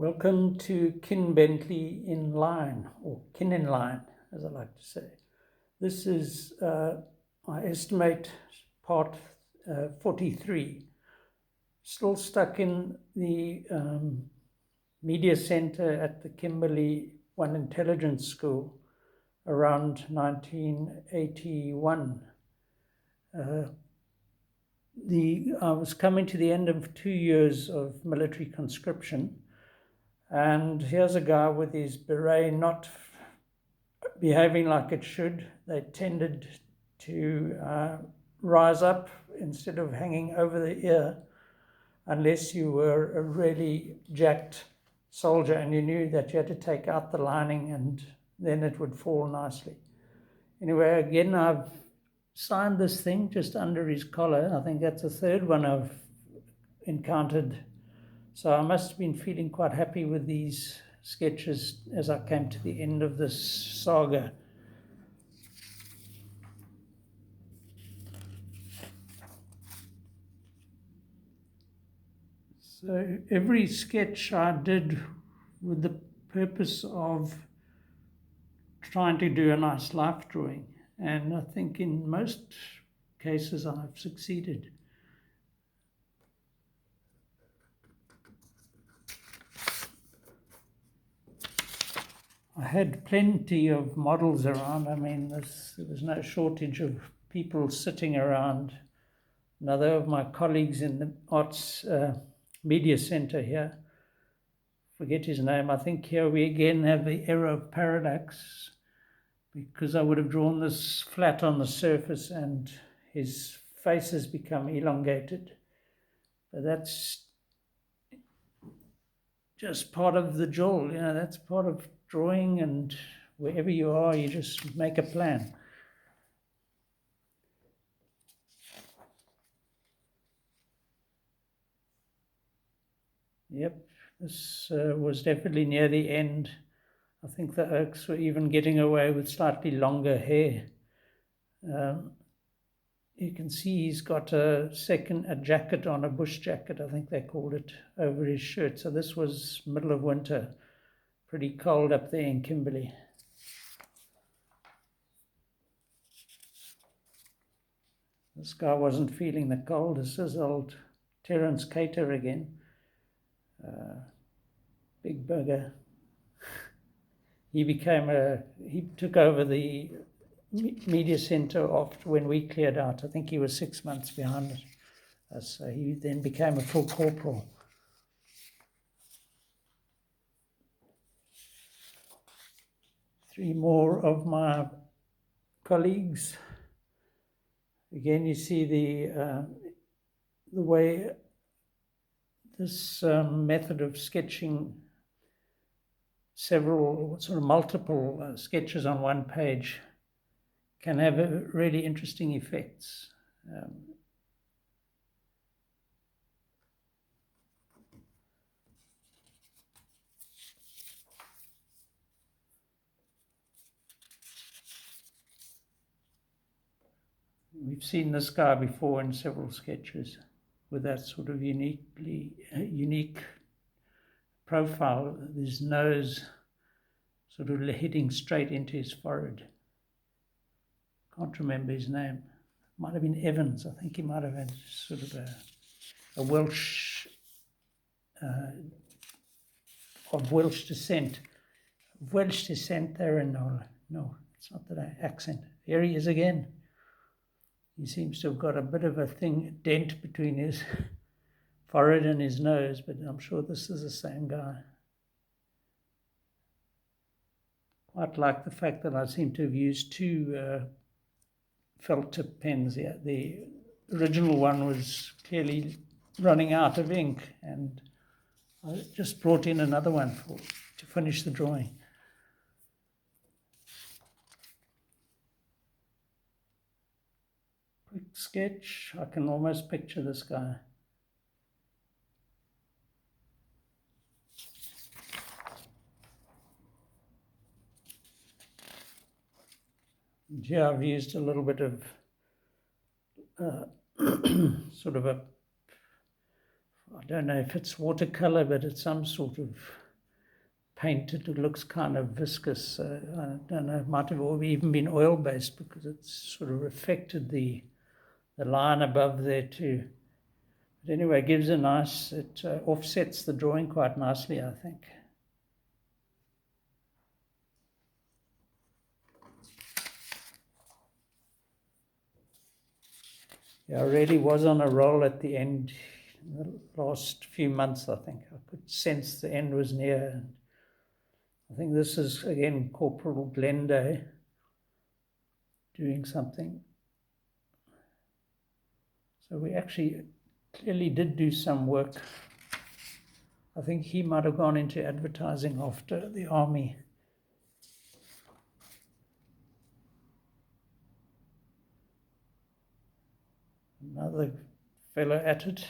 Welcome to Kin Bentley in Line, or Kin in Line, as I like to say. This is, I estimate, part 43. Still stuck in the media center at the Kimberley One Intelligence School around 1981. I was coming to the end of 2 years of military conscription, and here's a guy with his beret not behaving like it should. They tended to rise up instead of hanging over the ear, unless you were a really jacked soldier and you knew that you had to take out the lining and then it would fall nicely. Anyway, again, I've signed this thing just under his collar. I think that's the third one I've encountered. So I must have been feeling quite happy with these sketches as I came to the end of this saga. So every sketch I did with the purpose of trying to do a nice life drawing. And I think in most cases I've succeeded. I had plenty of models around. I mean, there was no shortage of people sitting around. Another of my colleagues in the Arts Media Center here, forget his name. I think here we again have the error of parallax, because I would have drawn this flat on the surface and his face has become elongated. But that's just part of the jewel, that's part of drawing, and wherever you are, you just make a plan. Yep, this was definitely near the end. I think the Oaks were even getting away with slightly longer hair. You can see he's got a jacket on, a bush jacket, I think they called it, over his shirt. So this was middle of winter, pretty cold up there in Kimberley. This guy wasn't feeling the cold. This is old Terence Cater again. Big bugger. He took over the media center after when we cleared out. I think he was 6 months behind us. So he then became a full corporal. Three more of my colleagues. Again, you see the way this method of sketching multiple sketches on one page can have really interesting effects. We've seen this guy before in several sketches with that sort of unique profile, his nose sort of heading straight into his forehead. Can't remember his name. Might have been Evans. I think he might have had sort of a Welsh, of Welsh descent. Welsh descent there, and no, it's not that accent. Here he is again. He seems to have got a bit of a dent between his forehead and his nose, but I'm sure this is the same guy. Quite like the fact that I seem to have used two felt tip pens here. The original one was clearly running out of ink, and I just brought in another one to finish the drawing. Quick sketch. I can almost picture this guy. Here I've used a little bit of sort of I don't know if it's watercolor, but it's some sort of painted. It looks kind of viscous. I don't know, it might have even been oil-based because it's sort of reflected the line above there too. But anyway, it gives a nice, it offsets the drawing quite nicely, I think. Yeah, I really was on a roll at the end. In the last few months, I think I could sense the end was near. And I think this is again Corporal Glende doing something. So we actually clearly did do some work. I think he might have gone into advertising after the army. Another fellow at it.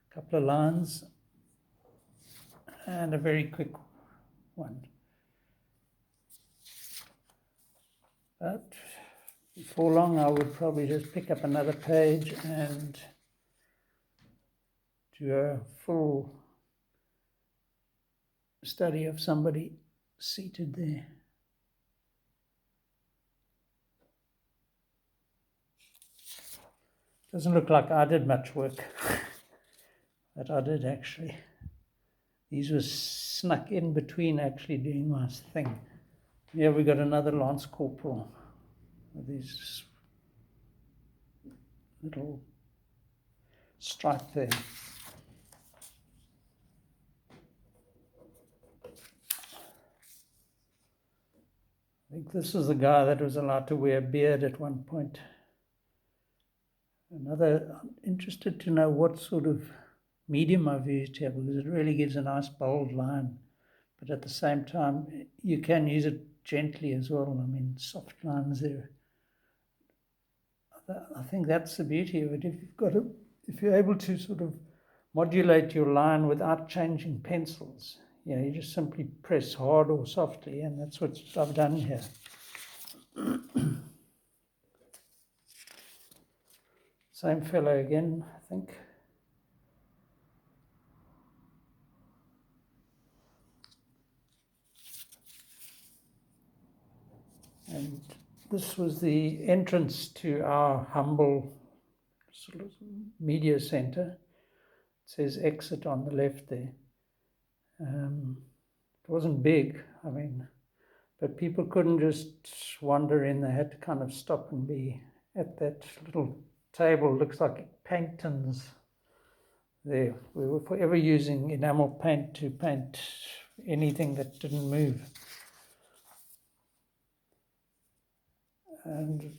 A couple of lines. And a very quick one. But before long, I would probably just pick up another page and do a full study of somebody seated there. Doesn't look like I did much work, but I did actually. These were snuck in between actually doing my thing. Here we got another Lance Corporal with these little stripe there. I think this is the guy that was allowed to wear a beard at one point. I'm interested to know what sort of medium I've used here, because it really gives a nice bold line. But at the same time, you can use it gently as well. I mean, soft lines there. I think that's the beauty of it. If you're able to sort of modulate your line without changing pencils, you just simply press hard or softly, and that's what I've done here. Same fellow again, I think. And this was the entrance to our humble sort of media center. It says exit on the left there. It wasn't big, but people couldn't just wander in. They had to kind of stop and be at that little table. Looks like paint tins there. We were forever using enamel paint to paint anything that didn't move. And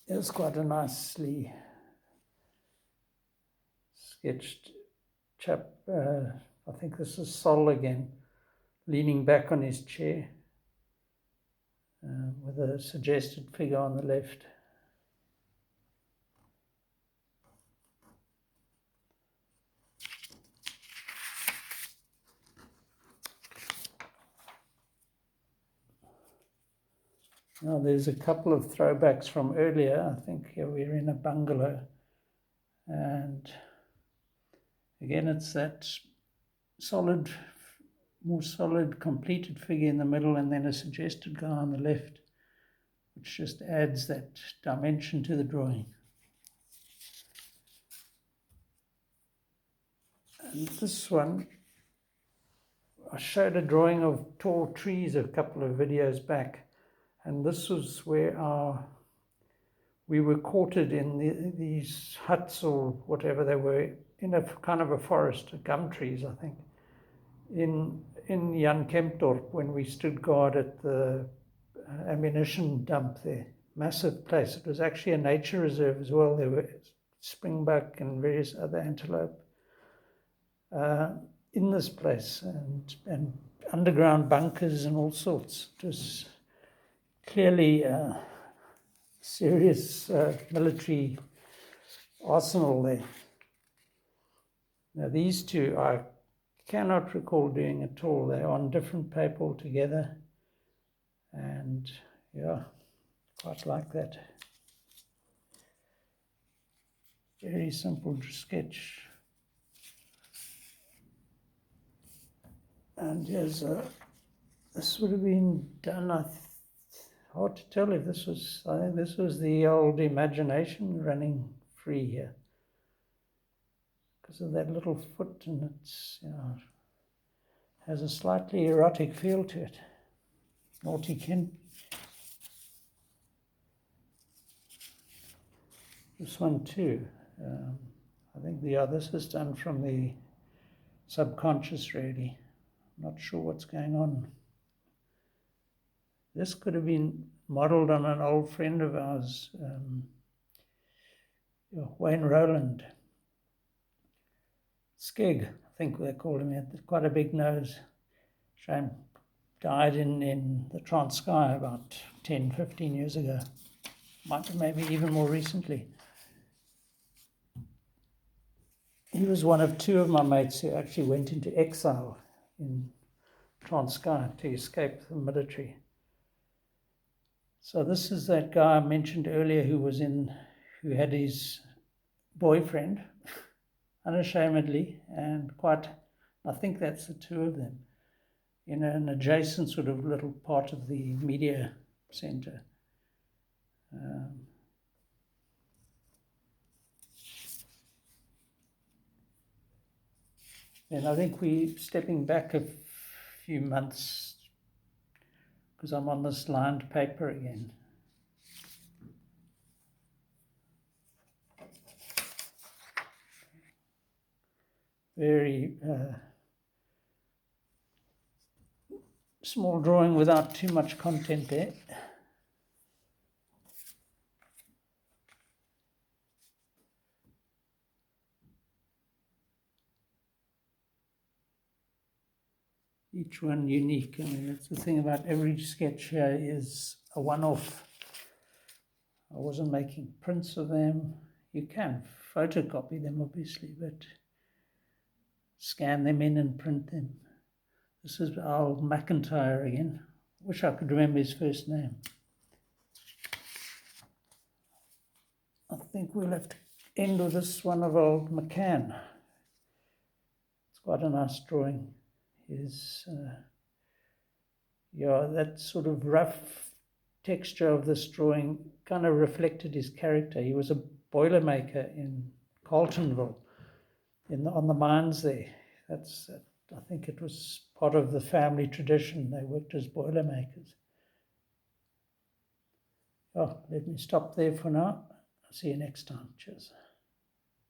it's quite a nicely sketched chap. I think this is Sol again, leaning back on his chair with a suggested figure on the left. Now there's a couple of throwbacks from earlier. I think here we're in a bungalow. And again, it's that more solid, completed figure in the middle, and then a suggested guy on the left, which just adds that dimension to the drawing. And this one, I showed a drawing of tall trees a couple of videos back. And this was where we were quartered in these huts or whatever they were, in a kind of a forest, gum trees, I think, in Jan Kempdorp, when we stood guard at the ammunition dump there. Massive place. It was actually a nature reserve as well. There were springbuck and various other antelope in this place, and underground bunkers and all sorts. It was clearly a serious military arsenal there. Now these two I cannot recall doing at all. They're on different paper altogether, and quite like that. Very simple sketch. And here's this would have been done, hard to tell if this was, I think this was the old imagination running free here. Because of that little foot, and it's, has a slightly erotic feel to it. Naughty kin. This one too. I think this is done from the subconscious, really. I'm not sure what's going on. This could have been modelled on an old friend of ours, Wayne Rowland. Skeg, I think they called him. He had quite a big nose. Shame. Died in the Transkei about 10, 15 years ago. Maybe even more recently. He was one of two of my mates who actually went into exile in Transkei to escape the military. So this is that guy I mentioned earlier who had his boyfriend, unashamedly, and I think that's the two of them, in an adjacent sort of little part of the media center. And I think we're stepping back a few months because I'm on this lined paper again. Very small drawing without too much content there. Each one unique. I mean, that's the thing about every sketch here is a one-off. I wasn't making prints of them. You can photocopy them, obviously, but scan them in and print them. This is Al McIntyre again. Wish I could remember his first name. I think we'll have to end with this one of old McCann. It's quite a nice drawing. That sort of rough texture of this drawing kind of reflected his character. He was a boilermaker in Carltonville, on the mines there. I think it was part of the family tradition. They worked as boilermakers. Let me stop there for now. I'll see you next time. Cheers.